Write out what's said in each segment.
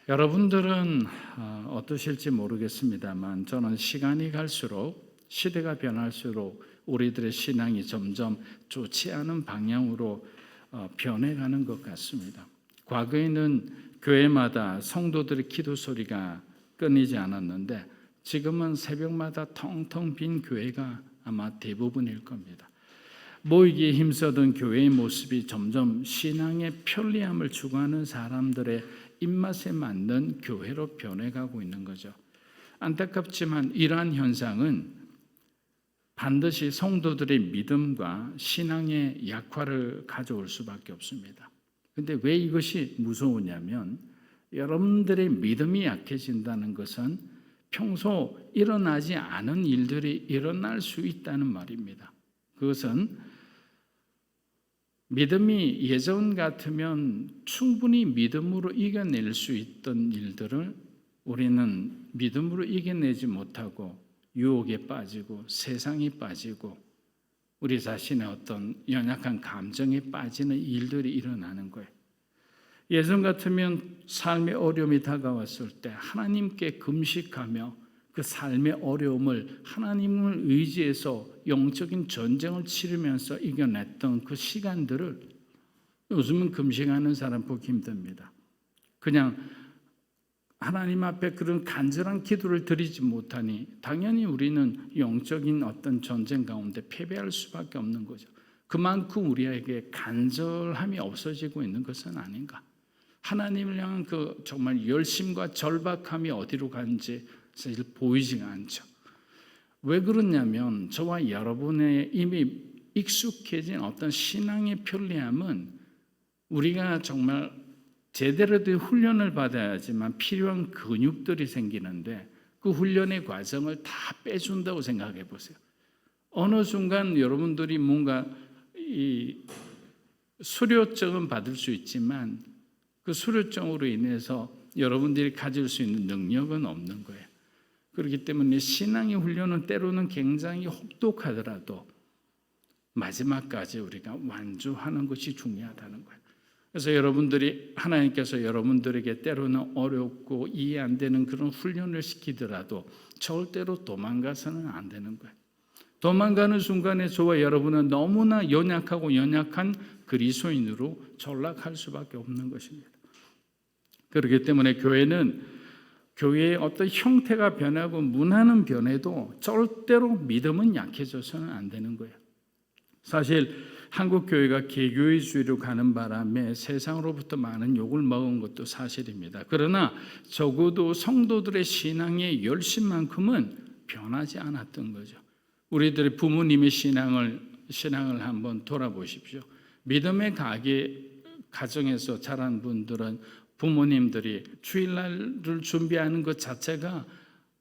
여러분들은 어떠실지 모르겠습니다만 저는 시간이 갈수록 시대가 변할수록 우리들의 신앙이 점점 좋지 않은 방향으로 변해가는 것 같습니다. 과거에는 교회마다 성도들의 기도 소리가 끊이지 않았는데 지금은 새벽마다 텅텅 빈 교회가 아마 대부분일 겁니다. 모이기에 힘써던 교회의 모습이 점점 신앙의 편리함을 추구하는 사람들의 입맛에 맞는 교회로 변해가고 있는 거죠. 안타깝지만 이러한 현상은 반드시 성도들의 믿음과 신앙의 약화를 가져올 수밖에 없습니다. 그런데 왜 이것이 무서우냐면 여러분들의 믿음이 약해진다는 것은 평소 일어나지 않은 일들이 일어날 수 있다는 말입니다. 그것은 믿음이 예전 같으면 충분히 믿음으로 이겨낼 수 있던 일들을 우리는 믿음으로 이겨내지 못하고 유혹에 빠지고 세상에 빠지고 우리 자신의 어떤 연약한 감정에 빠지는 일들이 일어나는 거예요. 예전 같으면 삶의 어려움이 다가왔을 때 하나님께 금식하며 그 삶의 어려움을 하나님을 의지해서 영적인 전쟁을 치르면서 이겨냈던 그 시간들을 요즘은 금식하는 사람 보기 힘듭니다. 그냥 하나님 앞에 그런 간절한 기도를 드리지 못하니 당연히 우리는 영적인 어떤 전쟁 가운데 패배할 수밖에 없는 거죠. 그만큼 우리에게 간절함이 없어지고 있는 것은 아닌가. 하나님을 향한 그 정말 열심과 절박함이 어디로 가는지 사실 보이지가 않죠. 왜 그러냐면 저와 여러분의 이미 익숙해진 어떤 신앙의 편리함은 우리가 정말 제대로 된 훈련을 받아야지만 필요한 근육들이 생기는데 그 훈련의 과정을 다 빼준다고 생각해 보세요. 어느 순간 여러분들이 뭔가 이 수료증은 받을 수 있지만 그 수료증으로 인해서 여러분들이 가질 수 있는 능력은 없는 거예요. 그렇기 때문에 신앙의 훈련은 때로는 굉장히 혹독하더라도 마지막까지 우리가 완주하는 것이 중요하다는 거예요. 그래서 여러분들이 하나님께서 여러분들에게 때로는 어렵고 이해 안 되는 그런 훈련을 시키더라도 절대로 도망가서는 안 되는 거예요. 도망가는 순간에 저와 여러분은 너무나 연약한 그리스도인으로 전락할 수밖에 없는 것입니다. 그렇기 때문에 교회의 어떤 형태가 변하고 문화는 변해도 절대로 믿음은 약해져서는 안 되는 거예요. 사실 한국 교회가 개교회주의로 가는 바람에 세상으로부터 많은 욕을 먹은 것도 사실입니다. 그러나 적어도 성도들의 신앙의 열심만큼은 변하지 않았던 거죠. 우리들의 부모님의 신앙을 한번 돌아보십시오. 믿음의 가정에서 자란 분들은 부모님들이 주일날을 준비하는 것 자체가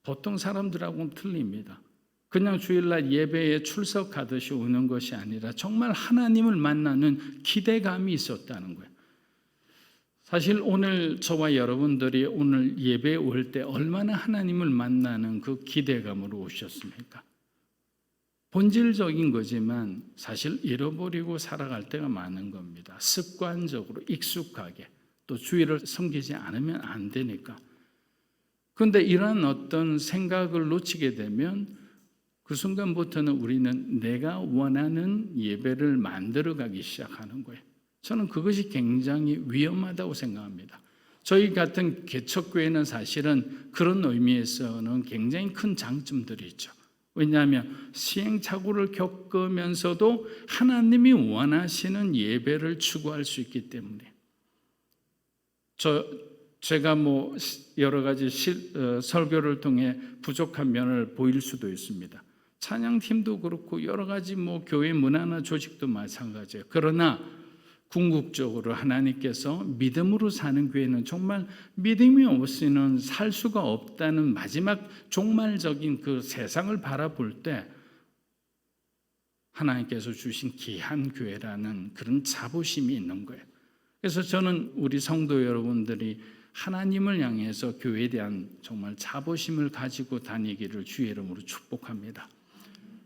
보통 사람들하고는 틀립니다. 그냥 주일날 예배에 출석하듯이 오는 것이 아니라 정말 하나님을 만나는 기대감이 있었다는 거예요. 사실 오늘 저와 여러분들이 오늘 예배에 올 때 얼마나 하나님을 만나는 그 기대감으로 오셨습니까? 본질적인 거지만 사실 잃어버리고 살아갈 때가 많은 겁니다. 습관적으로 익숙하게 또 주일을 섬기지 않으면 안 되니까. 그런데 이런 어떤 생각을 놓치게 되면 그 순간부터는 우리는 내가 원하는 예배를 만들어가기 시작하는 거예요. 저는 그것이 굉장히 위험하다고 생각합니다. 저희 같은 개척교회는 사실은 그런 의미에서는 굉장히 큰 장점들이 있죠. 왜냐하면 시행착오를 겪으면서도 하나님이 원하시는 예배를 추구할 수 있기 때문에 제가 여러 가지 설교를 통해 부족한 면을 보일 수도 있습니다. 찬양팀도 그렇고 여러 가지 교회 문화나 조직도 마찬가지예요. 그러나 궁극적으로 하나님께서 믿음으로 사는 교회는 정말 믿음이 없이는 살 수가 없다는 마지막 종말적인 그 세상을 바라볼 때 하나님께서 주신 귀한 교회라는 그런 자부심이 있는 거예요. 그래서 저는 우리 성도 여러분들이 하나님을 향해서 교회에 대한 정말 자부심을 가지고 다니기를 주의 이름으로 축복합니다.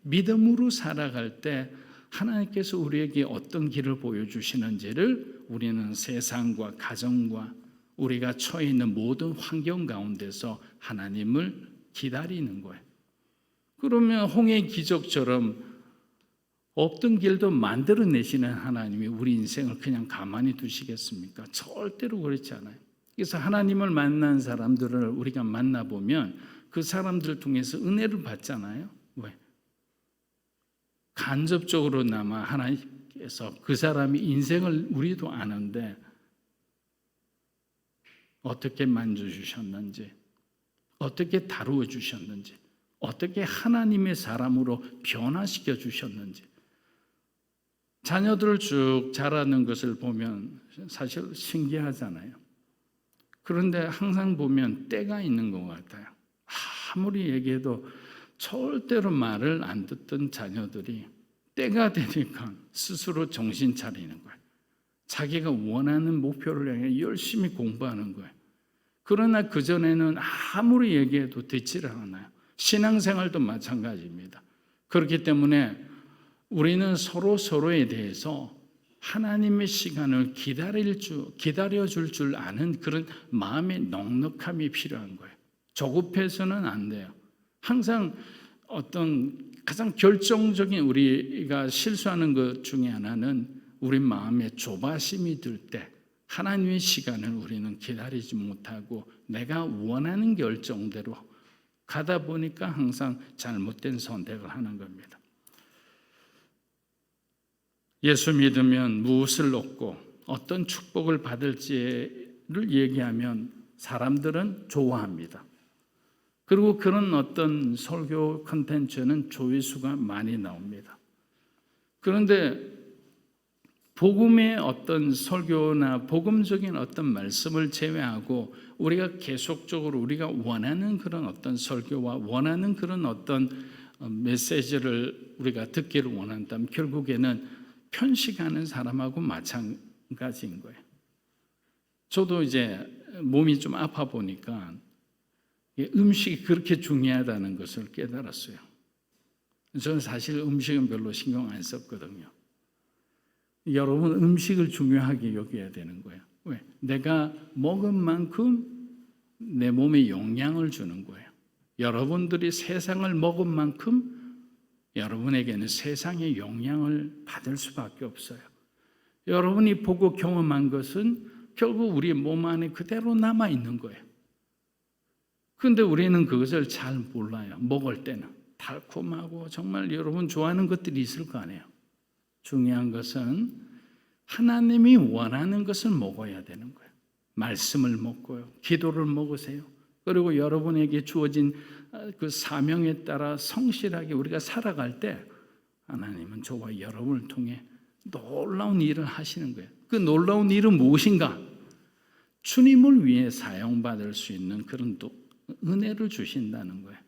믿음으로 살아갈 때 하나님께서 우리에게 어떤 길을 보여주시는지를 우리는 세상과 가정과 우리가 처해 있는 모든 환경 가운데서 하나님을 기다리는 거예요. 그러면 홍해 기적처럼 없던 길도 만들어내시는 하나님이 우리 인생을 그냥 가만히 두시겠습니까? 절대로 그렇지 않아요. 그래서 하나님을 만난 사람들을 우리가 만나보면 그 사람들 통해서 은혜를 받잖아요. 왜? 간접적으로나마 하나님께서 그 사람이 인생을 우리도 아는데 어떻게 만져주셨는지, 어떻게 다루어 주셨는지, 어떻게 하나님의 사람으로 변화시켜 주셨는지, 자녀들을 쭉 자라는 것을 보면 사실 신기하잖아요. 그런데 항상 보면 때가 있는 것 같아요. 아무리 얘기해도 절대로 말을 안 듣던 자녀들이 때가 되니까 스스로 정신 차리는 거예요. 자기가 원하는 목표를 향해 열심히 공부하는 거예요. 그러나 그전에는 아무리 얘기해도 듣지를 않아요. 신앙생활도 마찬가지입니다. 그렇기 때문에 우리는 서로에 대해서 하나님의 시간을 기다려줄 줄 아는 그런 마음의 넉넉함이 필요한 거예요. 조급해서는 안 돼요. 항상 어떤 가장 결정적인 우리가 실수하는 것 중에 하나는 우리 마음에 조바심이 들 때 하나님의 시간을 우리는 기다리지 못하고 내가 원하는 결정대로 가다 보니까 항상 잘못된 선택을 하는 겁니다. 예수 믿으면 무엇을 얻고 어떤 축복을 받을지를 얘기하면 사람들은 좋아합니다. 그리고 그런 어떤 설교 콘텐츠는 조회수가 많이 나옵니다. 그런데 복음의 어떤 설교나 복음적인 어떤 말씀을 제외하고 우리가 계속적으로 우리가 원하는 그런 어떤 설교와 원하는 그런 어떤 메시지를 우리가 듣기를 원한다면 결국에는 편식하는 사람하고 마찬가지인 거예요. 저도 이제 몸이 좀 아파 보니까 음식이 그렇게 중요하다는 것을 깨달았어요. 저는 사실 음식은 별로 신경 안 썼거든요. 여러분 음식을 중요하게 여겨야 되는 거예요. 왜? 내가 먹은 만큼 내 몸에 영향을 주는 거예요. 여러분들이 세상을 먹은 만큼 여러분에게는 세상의 영향을 받을 수밖에 없어요. 여러분이 보고 경험한 것은 결국 우리 몸 안에 그대로 남아있는 거예요. 그런데 우리는 그것을 잘 몰라요. 먹을 때는 달콤하고 정말 여러분 좋아하는 것들이 있을 거 아니에요. 중요한 것은 하나님이 원하는 것을 먹어야 되는 거예요. 말씀을 먹고요. 기도를 먹으세요. 그리고 여러분에게 주어진 그 사명에 따라 성실하게 우리가 살아갈 때 하나님은 저와 여러분을 통해 놀라운 일을 하시는 거예요. 그 놀라운 일은 무엇인가? 주님을 위해 사용받을 수 있는 그런 은혜를 주신다는 거예요.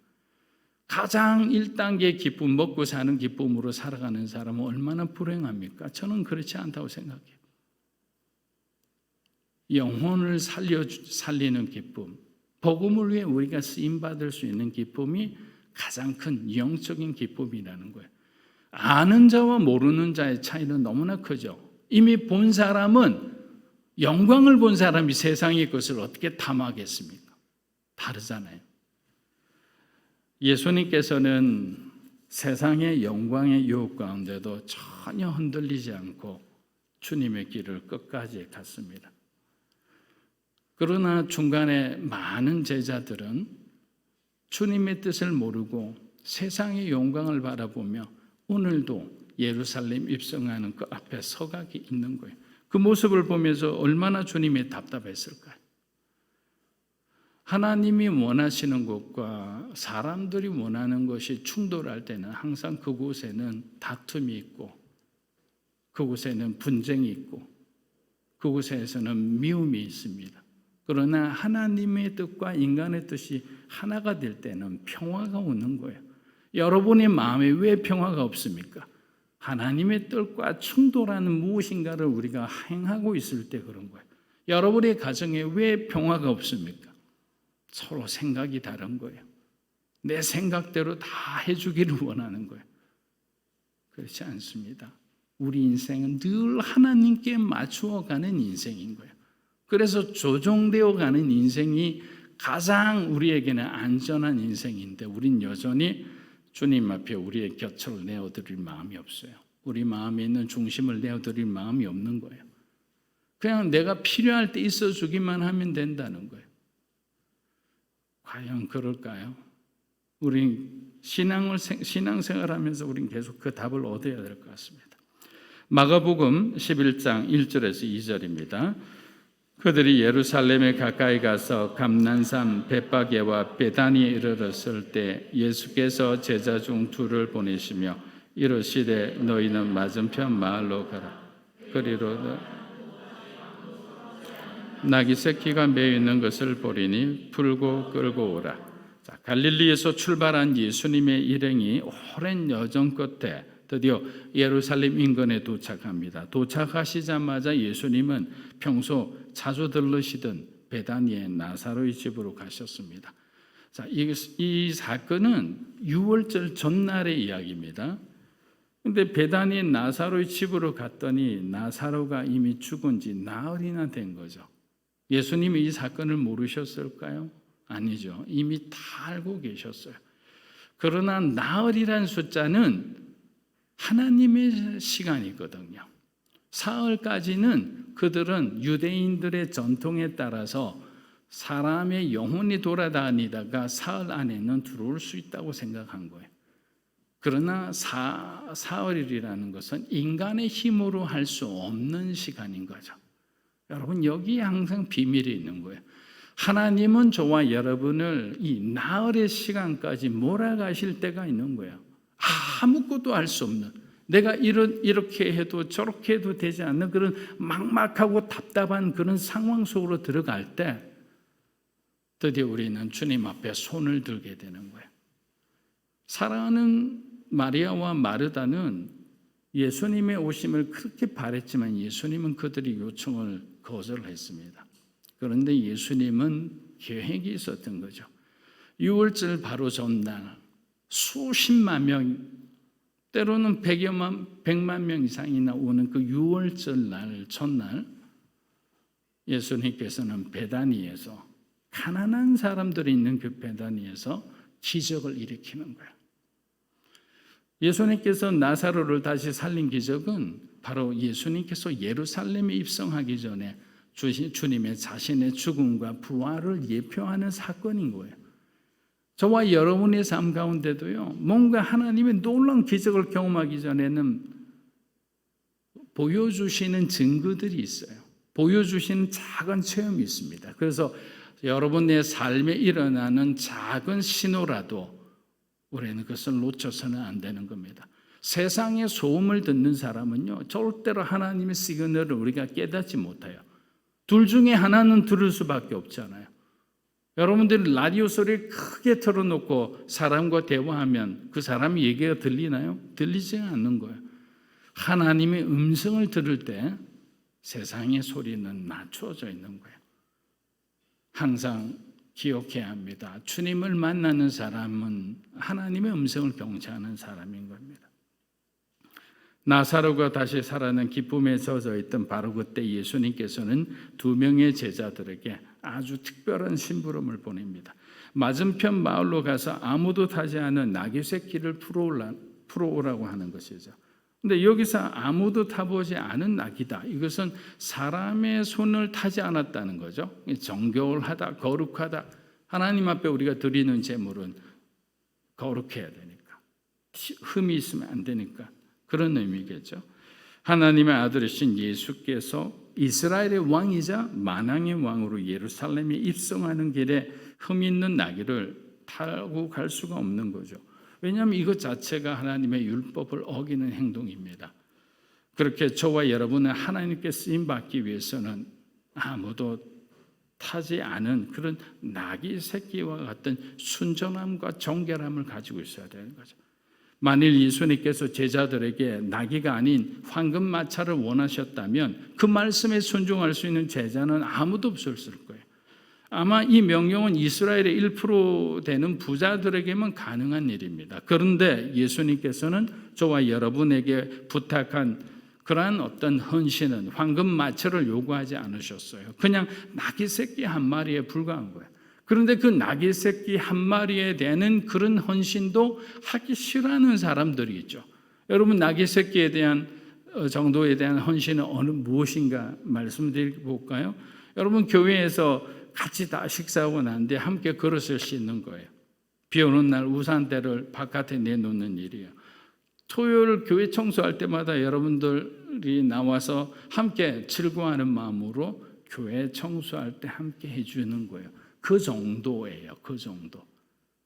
가장 1단계 기쁨, 먹고 사는 기쁨으로 살아가는 사람은 얼마나 불행합니까? 저는 그렇지 않다고 생각해요. 영혼을 살리는 기쁨, 복음을 위해 우리가 쓰임받을 수 있는 기쁨이 가장 큰 영적인 기쁨이라는 거예요. 아는 자와 모르는 자의 차이는 너무나 크죠. 이미 본 사람은 영광을 본 사람이 세상의 것을 어떻게 탐하겠습니까? 다르잖아요. 예수님께서는 세상의 영광의 유혹 가운데도 전혀 흔들리지 않고 주님의 길을 끝까지 갔습니다. 그러나 중간에 많은 제자들은 주님의 뜻을 모르고 세상의 영광을 바라보며 오늘도 예루살렘 입성하는 그 앞에 서각이 있는 거예요. 그 모습을 보면서 얼마나 주님이 답답했을까요? 하나님이 원하시는 것과 사람들이 원하는 것이 충돌할 때는 항상 그곳에는 다툼이 있고 그곳에는 분쟁이 있고 그곳에서는 미움이 있습니다. 그러나 하나님의 뜻과 인간의 뜻이 하나가 될 때는 평화가 오는 거예요. 여러분의 마음에 왜 평화가 없습니까? 하나님의 뜻과 충돌하는 무엇인가를 우리가 행하고 있을 때 그런 거예요. 여러분의 가정에 왜 평화가 없습니까? 서로 생각이 다른 거예요. 내 생각대로 다 해주기를 원하는 거예요. 그렇지 않습니다. 우리 인생은 늘 하나님께 맞추어 가는 인생인 거예요. 그래서 조종되어 가는 인생이 가장 우리에게는 안전한 인생인데 우린 여전히 주님 앞에 우리의 곁을 내어드릴 마음이 없어요. 우리 마음에 있는 중심을 내어드릴 마음이 없는 거예요. 그냥 내가 필요할 때 있어주기만 하면 된다는 거예요. 과연 그럴까요? 우리 신앙생활하면서 우린 계속 그 답을 얻어야 될 것 같습니다. 마가복음 11장 1절에서 2절입니다. 그들이 예루살렘에 가까이 가서 감난산 벳바게와 베다니에 이르렀을 때 예수께서 제자 중 둘을 보내시며 이르시되 너희는 맞은편 마을로 가라. 그리로 낙이 새끼가 매여 있는 것을 보리니 풀고 끌고 오라. 자, 갈릴리에서 출발한 예수님의 일행이 오랜 여정 끝에 드디어 예루살렘 인근에 도착합니다. 도착하시자마자 예수님은 평소 자주 들르시던 베다니의 나사로의 집으로 가셨습니다. 자, 이 사건은 유월절 전날의 이야기입니다. 근데 베다니의 나사로의 집으로 갔더니 나사로가 이미 죽은 지 나흘이나 된 거죠. 예수님이 이 사건을 모르셨을까요? 아니죠. 이미 다 알고 계셨어요. 그러나 나흘이란 숫자는 하나님의 시간이거든요. 사흘까지는 그들은 유대인들의 전통에 따라서 사람의 영혼이 돌아다니다가 사흘 안에는 들어올 수 있다고 생각한 거예요. 그러나 사흘이라는 것은 인간의 힘으로 할 수 없는 시간인 거죠. 여러분, 여기에 항상 비밀이 있는 거예요. 하나님은 저와 여러분을 이 나흘의 시간까지 몰아가실 때가 있는 거예요. 아무것도 할 수 없는, 내가 이렇게 해도 저렇게 해도 되지 않는 그런 막막하고 답답한 그런 상황 속으로 들어갈 때 드디어 우리는 주님 앞에 손을 들게 되는 거예요. 사랑하는 마리아와 마르다는 예수님의 오심을 그렇게 바랬지만 예수님은 그들의 요청을 거절했습니다. 그런데 예수님은 계획이 있었던 거죠. 6월절 바로 전날 수십만 명, 때로는 100만 명 이상이나 오는 그 6월절 날 전날 예수님께서는 베다니에서, 가난한 사람들이 있는 그 베다니에서 기적을 일으키는 거예요. 예수님께서 나사로를 다시 살린 기적은 바로 예수님께서 예루살렘에 입성하기 전에 주님의 자신의 죽음과 부활을 예표하는 사건인 거예요. 저와 여러분의 삶 가운데도요, 뭔가 하나님의 놀라운 기적을 경험하기 전에는 보여주시는 증거들이 있어요. 보여주시는 작은 체험이 있습니다. 그래서 여러분의 삶에 일어나는 작은 신호라도 우리는 그것을 놓쳐서는 안 되는 겁니다. 세상의 소음을 듣는 사람은요, 절대로 하나님의 시그널을 우리가 깨닫지 못해요. 둘 중에 하나는 들을 수밖에 없잖아요. 여러분들이 라디오 소리를 크게 틀어놓고 사람과 대화하면 그 사람 얘기가 들리나요? 들리지 않는 거예요. 하나님의 음성을 들을 때 세상의 소리는 낮춰져 있는 거예요. 항상 기억해야 합니다. 주님을 만나는 사람은 하나님의 음성을 경청하는 사람인 겁니다. 나사로가 다시 살아난 기쁨에 젖어 있던 바로 그때 예수님께서는 2명의 제자들에게 아주 특별한 심부름을 보냅니다. 맞은편 마을로 가서 아무도 타지 않은 나귀 새끼를 풀어오라고 하는 것이죠. 근데 여기서 아무도 타보지 않은 나귀다. 이것은 사람의 손을 타지 않았다는 거죠. 정결하다, 거룩하다. 하나님 앞에 우리가 드리는 제물은 거룩해야 되니까, 흠이 있으면 안 되니까 그런 의미겠죠. 하나님의 아들이신 예수께서 이스라엘의 왕이자 만왕의 왕으로 예루살렘에 입성하는 길에 흠 있는 나귀를 타고 갈 수가 없는 거죠. 왜냐하면 이것 자체가 하나님의 율법을 어기는 행동입니다. 그렇게 저와 여러분은 하나님께 쓰임받기 위해서는 아무도 타지 않은 그런 나귀 새끼와 같은 순전함과 정결함을 가지고 있어야 되는 거죠. 만일 예수님께서 제자들에게 나귀가 아닌 황금마차를 원하셨다면 그 말씀에 순종할 수 있는 제자는 아무도 없었을 거예요. 아마 이 명령은 이스라엘의 1% 되는 부자들에게만 가능한 일입니다. 그런데 예수님께서는 저와 여러분에게 부탁한 그러한 어떤 헌신은 황금 마처를 요구하지 않으셨어요. 그냥 나귀 새끼 한 마리에 불과한 거예요. 그런데 그 나귀 새끼 한 마리에 대한 그런 헌신도 하기 싫어하는 사람들이 있죠. 여러분, 나귀 새끼에 대한 정도에 대한 헌신은 무엇인가 말씀드려 볼까요? 여러분, 교회에서 같이 다 식사하고 난 뒤에 함께 그릇을 씻는 거예요. 비 오는 날 우산대를 바깥에 내놓는 일이에요. 토요일 교회 청소할 때마다 여러분들이 나와서 함께 즐거워하는 마음으로 교회 청소할 때 함께 해주는 거예요. 그 정도예요. 그 정도.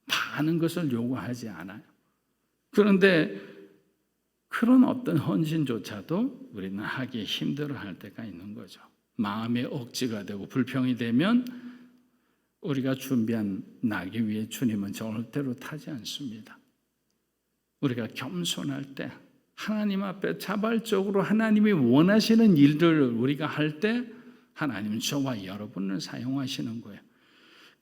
많은 것을 요구하지 않아요. 그런데 그런 어떤 헌신조차도 우리는 하기 힘들어할 때가 있는 거죠. 마음의 억지가 되고 불평이 되면 우리가 준비한 나귀 위에 주님은 절대로 타지 않습니다. 우리가 겸손할 때 하나님 앞에 자발적으로 하나님이 원하시는 일들을 우리가 할 때 하나님은 저와 여러분을 사용하시는 거예요.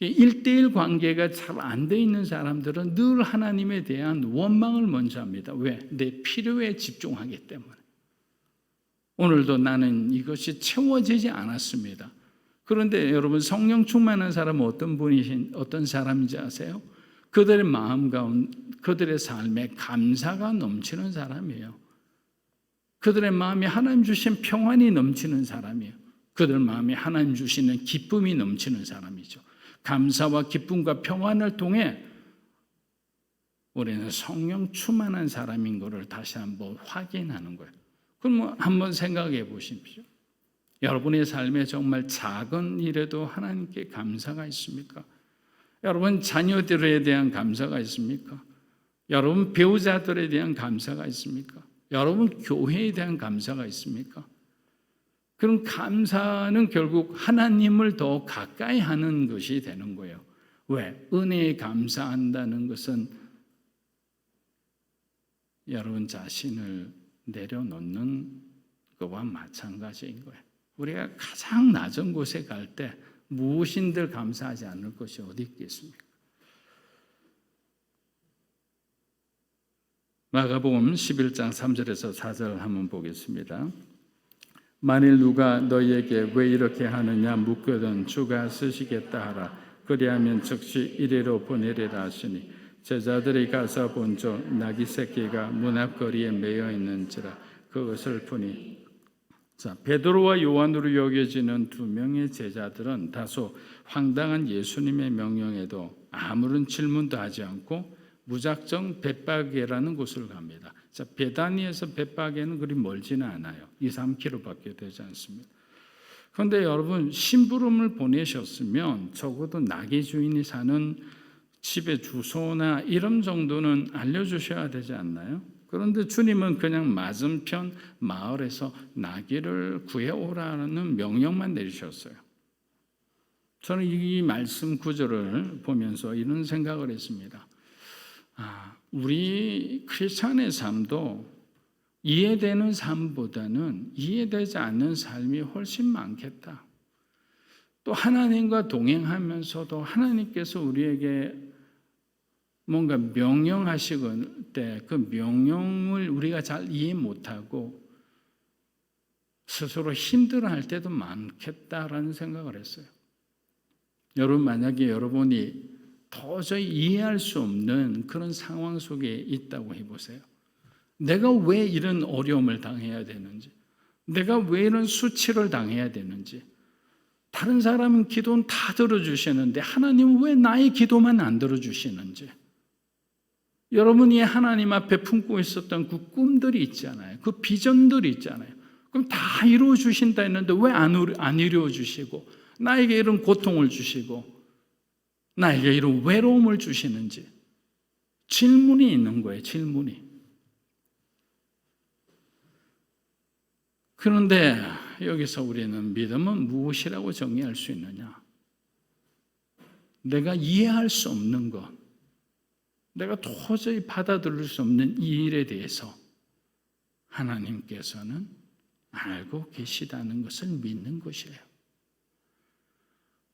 1대1 관계가 잘 안 돼 있는 사람들은 늘 하나님에 대한 원망을 먼저 합니다. 왜? 내 필요에 집중하기 때문에. 오늘도 나는 이것이 채워지지 않았습니다. 그런데 여러분, 성령 충만한 사람은 어떤 사람인지 아세요? 그들의 마음 가운데, 그들의 삶에 감사가 넘치는 사람이에요. 그들의 마음에 하나님 주신 평안이 넘치는 사람이에요. 그들 마음에 하나님 주시는 기쁨이 넘치는 사람이죠. 감사와 기쁨과 평안을 통해 우리는 성령 충만한 사람인 것을 다시 한번 확인하는 거예요. 그럼 한번 생각해 보십시오. 여러분의 삶에 정말 작은 일에도 하나님께 감사가 있습니까? 여러분 자녀들에 대한 감사가 있습니까? 여러분 배우자들에 대한 감사가 있습니까? 여러분 교회에 대한 감사가 있습니까? 그럼 감사는 결국 하나님을 더 가까이 하는 것이 되는 거예요. 왜? 은혜에 감사한다는 것은 여러분 자신을 내려놓는 것과 마찬가지인 거예요. 우리가 가장 낮은 곳에 갈 때 무엇인들 감사하지 않을 것이 어디 있겠습니까? 마가복음 11장 3절에서 4절 한번 보겠습니다. 만일 누가 너희에게 왜 이렇게 하느냐 묻거든 주가 쓰시겠다 하라. 그리하면 즉시 이리로 보내리라 하시니 제자들이 가서 본즉 나귀 새끼가 문 앞거리에 매여 있는지라 그것을 보니. 자, 베드로와 요한으로 여겨지는 두 명의 제자들은 다소 황당한 예수님의 명령에도 아무런 질문도 하지 않고 무작정 벳바게라는 곳을 갑니다. 자, 베다니에서 벳바게는 그리 멀지는 않아요. 2-3km밖에 되지 않습니다. 그런데 여러분 심부름을 보내셨으면 적어도 나귀 주인이 사는 집의 주소나 이름 정도는 알려주셔야 되지 않나요? 그런데 주님은 그냥 맞은편 마을에서 나귀를 구해오라는 명령만 내리셨어요. 저는 이 말씀 구절을 보면서 이런 생각을 했습니다. 우리 크리스찬의 삶도 이해되는 삶보다는 이해되지 않는 삶이 훨씬 많겠다. 또 하나님과 동행하면서도 하나님께서 우리에게 뭔가 명령하시건 때 그 명령을 우리가 잘 이해 못하고 스스로 힘들어할 때도 많겠다라는 생각을 했어요. 여러분 만약에 여러분이 도저히 이해할 수 없는 그런 상황 속에 있다고 해보세요. 내가 왜 이런 어려움을 당해야 되는지, 내가 왜 이런 수치를 당해야 되는지, 다른 사람은 기도는 다 들어주시는데 하나님은 왜 나의 기도만 안 들어주시는지, 여러분이 하나님 앞에 품고 있었던 그 꿈들이 있잖아요. 그 비전들이 있잖아요. 그럼 다 이루어 주신다 했는데 왜 안 이루어 주시고 나에게 이런 고통을 주시고 나에게 이런 외로움을 주시는지 질문이 있는 거예요. 질문이. 그런데 여기서 우리는 믿음은 무엇이라고 정의할 수 있느냐? 내가 이해할 수 없는 것, 내가 도저히 받아들일 수 없는 이 일에 대해서 하나님께서는 알고 계시다는 것을 믿는 것이에요.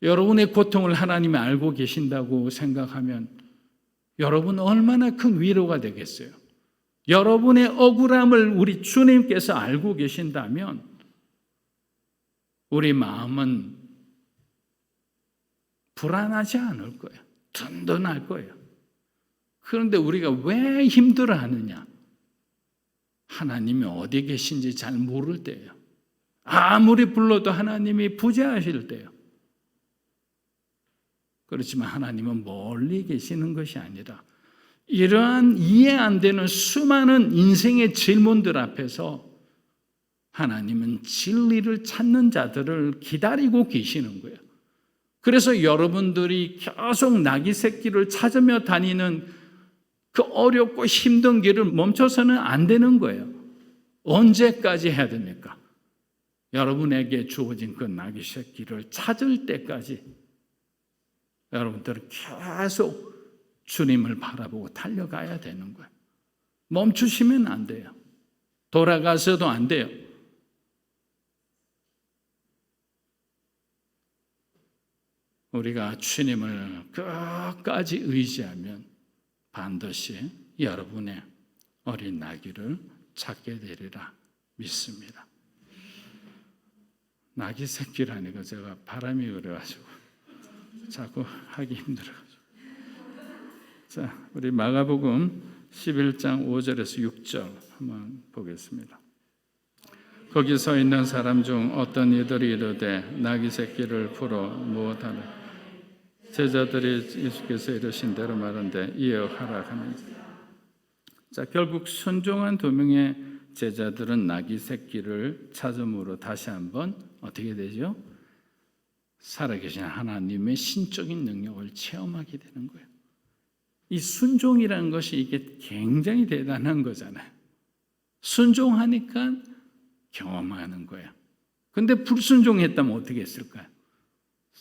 여러분의 고통을 하나님이 알고 계신다고 생각하면 여러분 얼마나 큰 위로가 되겠어요. 여러분의 억울함을 우리 주님께서 알고 계신다면 우리 마음은 불안하지 않을 거예요. 든든할 거예요. 그런데 우리가 왜 힘들어하느냐? 하나님이 어디 계신지 잘 모를 때예요. 아무리 불러도 하나님이 부재하실 때예요. 그렇지만 하나님은 멀리 계시는 것이 아니라 이러한 이해 안 되는 수많은 인생의 질문들 앞에서 하나님은 진리를 찾는 자들을 기다리고 계시는 거예요. 그래서 여러분들이 계속 나귀 새끼를 찾으며 다니는 그 어렵고 힘든 길을 멈춰서는 안 되는 거예요. 언제까지 해야 됩니까? 여러분에게 주어진 그 나귀 새끼를 찾을 때까지 여러분들은 계속 주님을 바라보고 달려가야 되는 거예요. 멈추시면 안 돼요. 돌아가서도 안 돼요. 우리가 주님을 끝까지 의지하면 반드시 여러분의 어린 나귀를 찾게 되리라 믿습니다. 나귀 새끼라니까 제가 바람이 그래가지고 자꾸 하기 힘들어가지고. 자, 우리 마가복음 11장 5절에서 6절 한번 보겠습니다. 거기 서 있는 사람 중 어떤 이들이 이르되 나귀 새끼를 풀어 무엇하라. 제자들이 예수께서 이르신 대로 말한데 이에 하라 하는지. 자, 결국 순종한 두 명의 제자들은 나귀 새끼를 찾음으로 다시 한번 어떻게 되죠? 살아계신 하나님의 신적인 능력을 체험하게 되는 거예요. 이 순종이라는 것이 이게 굉장히 대단한 거잖아요. 순종하니까 경험하는 거예요. 근데 불순종했다면 어떻게 했을까요?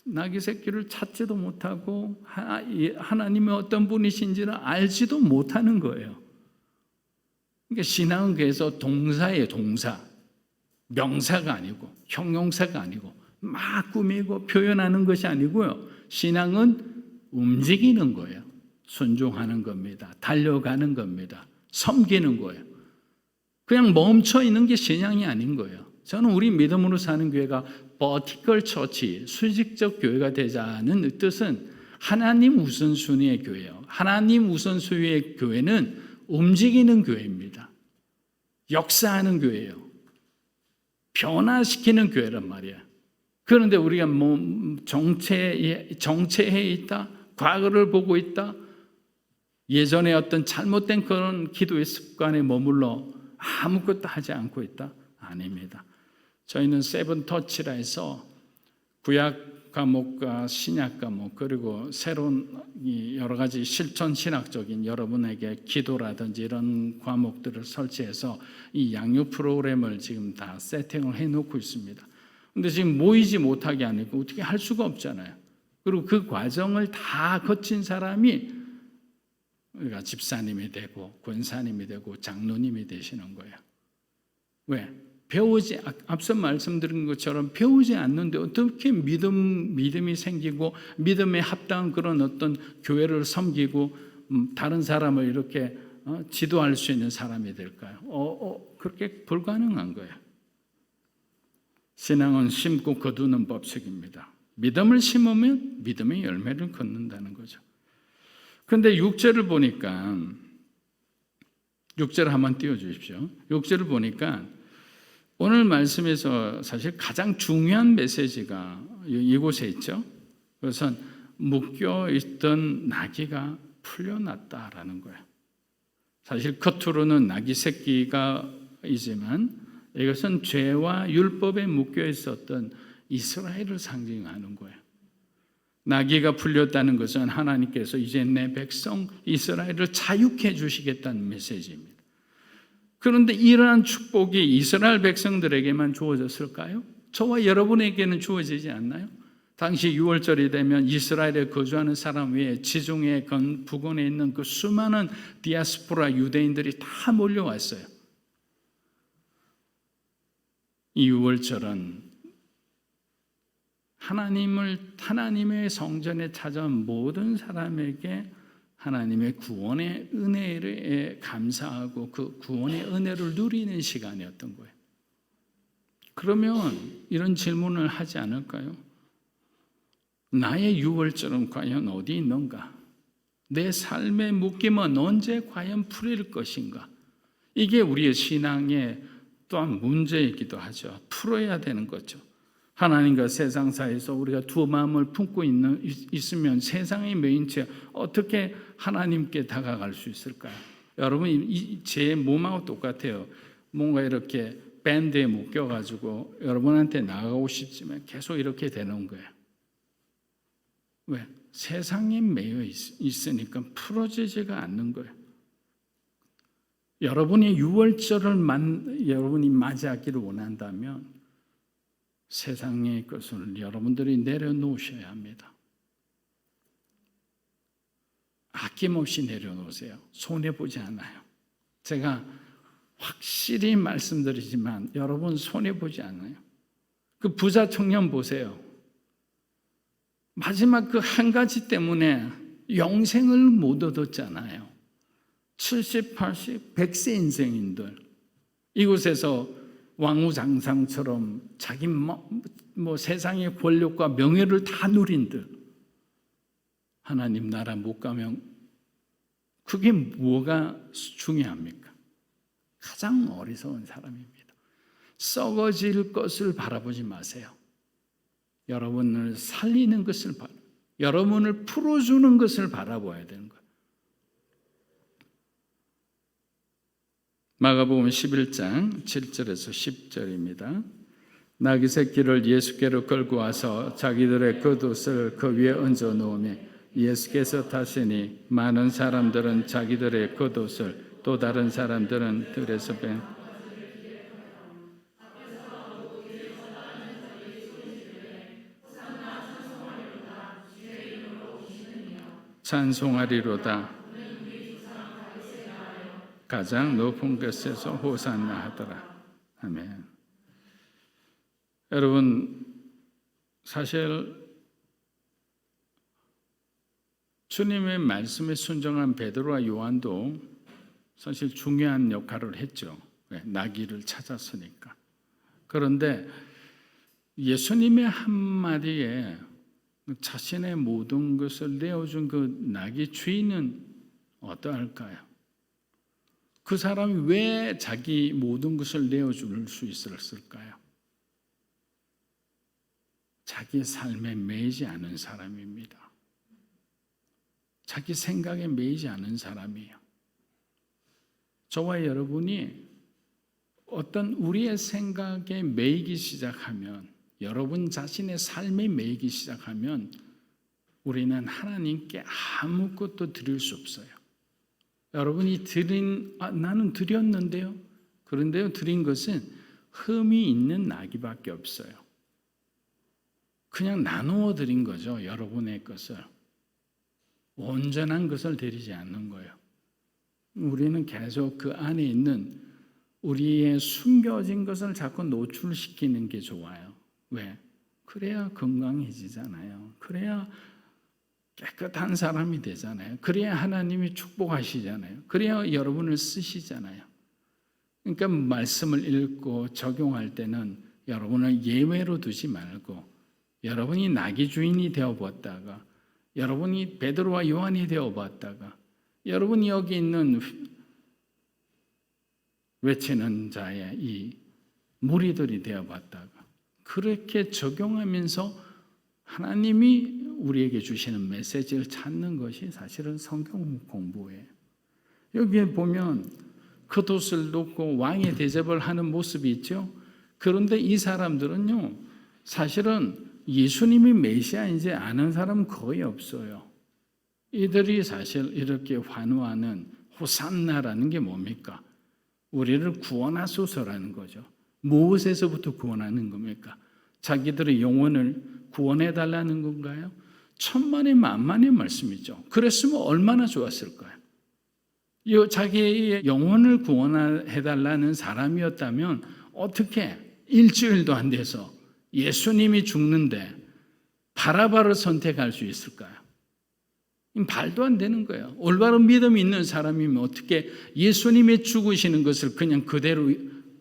나귀 새끼를 찾지도 못하고 하나님의 어떤 분이신지를 알지도 못하는 거예요. 그러니까 신앙은 그래서 동사예요, 동사. 명사가 아니고 형용사가 아니고 막 꾸미고 표현하는 것이 아니고요. 신앙은 움직이는 거예요. 순종하는 겁니다. 달려가는 겁니다. 섬기는 거예요. 그냥 멈춰 있는 게 신앙이 아닌 거예요. 저는 우리 믿음으로 사는 교회가 버티컬 처치, 수직적 교회가 되자는 뜻은 하나님 우선순위의 교회예요. 하나님 우선순위의 교회는 움직이는 교회입니다. 역사하는 교회예요. 변화시키는 교회란 말이에요. 그런데 우리가 정체해 있다, 과거를 보고 있다, 예전에 어떤 잘못된 그런 기도의 습관에 머물러 아무것도 하지 않고 있다? 아닙니다. 저희는 세븐터치라 해서 구약 과목과 신약 과목 그리고 새로운 여러 가지 실천 신학적인 여러분에게 기도라든지 이런 과목들을 설치해서 이 양육 프로그램을 지금 다 세팅을 해놓고 있습니다. 근데 지금 모이지 못하게 하니까 어떻게 할 수가 없잖아요. 그리고 그 과정을 다 거친 사람이 우리가 집사님이 되고 권사님이 되고 장로님이 되시는 거예요. 왜? 앞서 말씀드린 것처럼 배우지 않는데 어떻게 믿음이 생기고 믿음에 합당한 그런 어떤 교회를 섬기고 다른 사람을 이렇게 지도할 수 있는 사람이 될까요? 그렇게 불가능한 거예요. 신앙은 심고 거두는 법칙입니다. 믿음을 심으면 믿음의 열매를 걷는다는 거죠. 그런데 6절을 보니까 6절을 한번 띄워주십시오. 6절을 보니까 오늘 말씀에서 사실 가장 중요한 메시지가 이곳에 있죠. 그것은 묶여있던 나귀가 풀려났다라는 거예요. 사실 겉으로는 나귀 새끼가 이지만 이것은 죄와 율법에 묶여있었던 이스라엘을 상징하는 거예요. 나귀가 풀렸다는 것은 하나님께서 이제 내 백성 이스라엘을 자유케 주시겠다는 메시지입니다. 그런데 이러한 축복이 이스라엘 백성들에게만 주어졌을까요? 저와 여러분에게는 주어지지 않나요? 당시 6월절이 되면 이스라엘에 거주하는 사람 외에 지중해 부근에 있는 그 수많은 디아스포라 유대인들이 다 몰려왔어요. 이 6월절은 하나님의 성전에 찾아온 모든 사람에게 하나님의 구원의 은혜에 감사하고 그 구원의 은혜를 누리는 시간이었던 거예요. 그러면 이런 질문을 하지 않을까요? 나의 유월절은 과연 어디 있는가? 내 삶의 묶임은 언제 과연 풀릴 것인가? 이게 우리의 신앙의 또한 문제이기도 하죠. 풀어야 되는 거죠. 하나님과 세상 사이에서 우리가 두 마음을 품고 있으면 세상의 메인체 어떻게 하나님께 다가갈 수 있을까요? 여러분, 제 몸하고 똑같아요. 뭔가 이렇게 밴드에 묶여가지고 여러분한테 나가고 싶지만 계속 이렇게 되는 거예요. 왜? 세상에 매여 있으니까 풀어지지가 않는 거예요. 여러분이 유월절을 여러분이 맞이하기를 원한다면 세상의 것을 여러분들이 내려놓으셔야 합니다. 아낌없이 내려놓으세요. 손해보지 않아요. 제가 확실히 말씀드리지만 여러분 손해보지 않아요. 그 부자 청년 보세요. 마지막 그 한 가지 때문에 영생을 못 얻었잖아요. 70, 80, 100세 인생인들 이곳에서 왕후장상처럼 자기 세상의 권력과 명예를 다 누린들 하나님 나라 못 가면 그게 뭐가 중요합니까? 가장 어리석은 사람입니다. 썩어질 것을 바라보지 마세요. 여러분을 살리는 것을 여러분을 풀어주는 것을 바라봐야 되는 거예요. 마가복음 11장 7절에서 10절입니다. 나귀 새끼를 예수께로 끌고 와서 자기들의 겉옷을 그 위에 얹어 놓으며 예수께서 타시니 많은 사람들은 자기들의 겉옷을 또 다른 사람들은 들에서 뺀 찬송하리로다. 가장 높은 곳에서 호산나 하더라. 아멘. 여러분, 사실 주님의 말씀에 순종한 베드로와 요한도 사실 중요한 역할을 했죠. 나귀를 찾았으니까. 그런데 예수님의 한마디에 자신의 모든 것을 내어준 그 나귀 주인은 어떠할까요? 그 사람이 왜 자기 모든 것을 내어줄 수 있었을까요? 자기 삶에 매이지 않은 사람입니다. 자기 생각에 매이지 않은 사람이에요. 저와 여러분이 어떤 우리의 생각에 매이기 시작하면, 여러분 자신의 삶에 매이기 시작하면 우리는 하나님께 아무것도 드릴 수 없어요. 여러분이 나는 드렸는데요. 그런데요, 드린 것은 흠이 있는 나귀밖에 없어요. 그냥 나누어 드린 거죠. 여러분의 것을. 온전한 것을 드리지 않는 거예요. 우리는 계속 그 안에 있는 우리의 숨겨진 것을 자꾸 노출시키는 게 좋아요. 왜? 그래야 건강해지잖아요. 그래야 깨끗한 사람이 되잖아요. 그래야 하나님이 축복하시잖아요. 그래야 여러분을 쓰시잖아요. 그러니까 말씀을 읽고 적용할 때는 여러분을 예외로 두지 말고 여러분이 나귀 주인이 되어봤다가 여러분이 베드로와 요한이 되어봤다가 여러분이 여기 있는 외치는 자의 이 무리들이 되어봤다가 그렇게 적용하면서 하나님이 우리에게 주시는 메시지를 찾는 것이 사실은 성경 공부예요. 여기에 보면 겉옷을 놓고 왕의 대접을 하는 모습이 있죠. 그런데 이 사람들은요, 사실은 예수님이 메시아인지 아는 사람은 거의 없어요. 이들이 사실 이렇게 환호하는 호산나라는 게 뭡니까? 우리를 구원하소서라는 거죠. 무엇에서부터 구원하는 겁니까? 자기들의 영혼을 구원해달라는 건가요? 천만의 만만의 말씀이죠. 그랬으면 얼마나 좋았을까요? 자기의 영혼을 구원해달라는 사람이었다면 어떻게 일주일도 안 돼서 예수님이 죽는데 바라바를 선택할 수 있을까요? 말도 안 되는 거예요. 올바른 믿음이 있는 사람이면 어떻게 예수님의 죽으시는 것을 그냥 그대로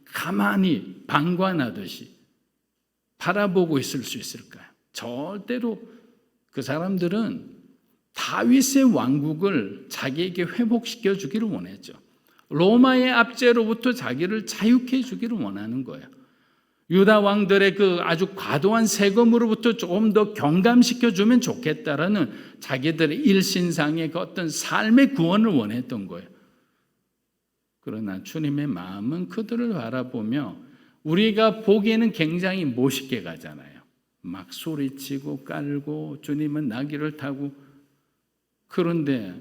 가만히 방관하듯이 바라보고 있을 수 있을까요? 절대로. 그 사람들은 다윗의 왕국을 자기에게 회복시켜 주기를 원했죠. 로마의 압제로부터 자기를 자유케 해주기를 원하는 거예요. 유다 왕들의 그 아주 과도한 세금으로부터 조금 더 경감시켜 주면 좋겠다라는 자기들의 일신상의 그 어떤 삶의 구원을 원했던 거예요. 그러나 주님의 마음은 그들을 바라보며 우리가 보기에는 굉장히 멋있게 가잖아요. 막 소리치고 깔고 주님은 나귀를 타고. 그런데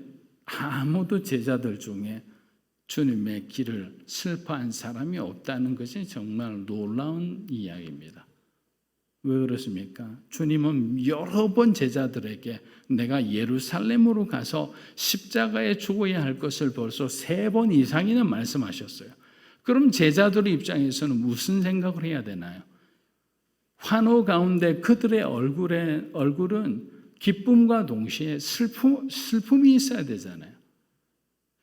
아무도 제자들 중에 주님의 길을 슬퍼한 사람이 없다는 것이 정말 놀라운 이야기입니다. 왜 그렇습니까? 주님은 여러 번 제자들에게 내가 예루살렘으로 가서 십자가에 죽어야 할 것을 벌써 3번 이상이나 말씀하셨어요. 그럼 제자들의 입장에서는 무슨 생각을 해야 되나요? 환호 가운데 그들의 얼굴은 기쁨과 동시에 슬픔이 있어야 되잖아요.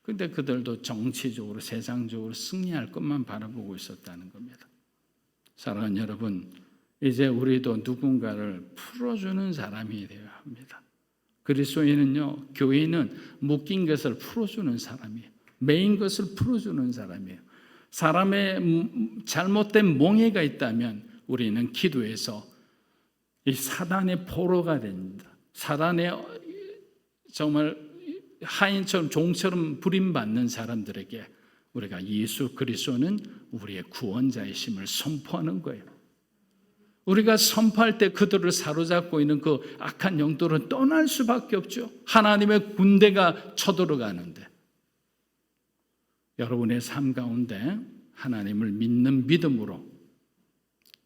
근데 그들도 정치적으로 세상적으로 승리할 것만 바라보고 있었다는 겁니다. 사랑하는 여러분, 이제 우리도 누군가를 풀어주는 사람이 되어야 합니다. 그리스도인은요, 교회는 묶인 것을 풀어주는 사람이에요. 매인 것을 풀어주는 사람이에요. 사람의 잘못된 몽해가 있다면 우리는 기도해서 이 사단의 포로가 됩니다. 사단의 정말 하인처럼 종처럼 부림받는 사람들에게 우리가 예수 그리스도는 우리의 구원자이심을 선포하는 거예요. 우리가 선포할 때 그들을 사로잡고 있는 그 악한 영들은 떠날 수밖에 없죠. 하나님의 군대가 쳐들어가는데 여러분의 삶 가운데 하나님을 믿는 믿음으로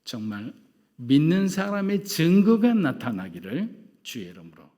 정말 믿는 사람의 증거가 나타나기를 주의 이름으로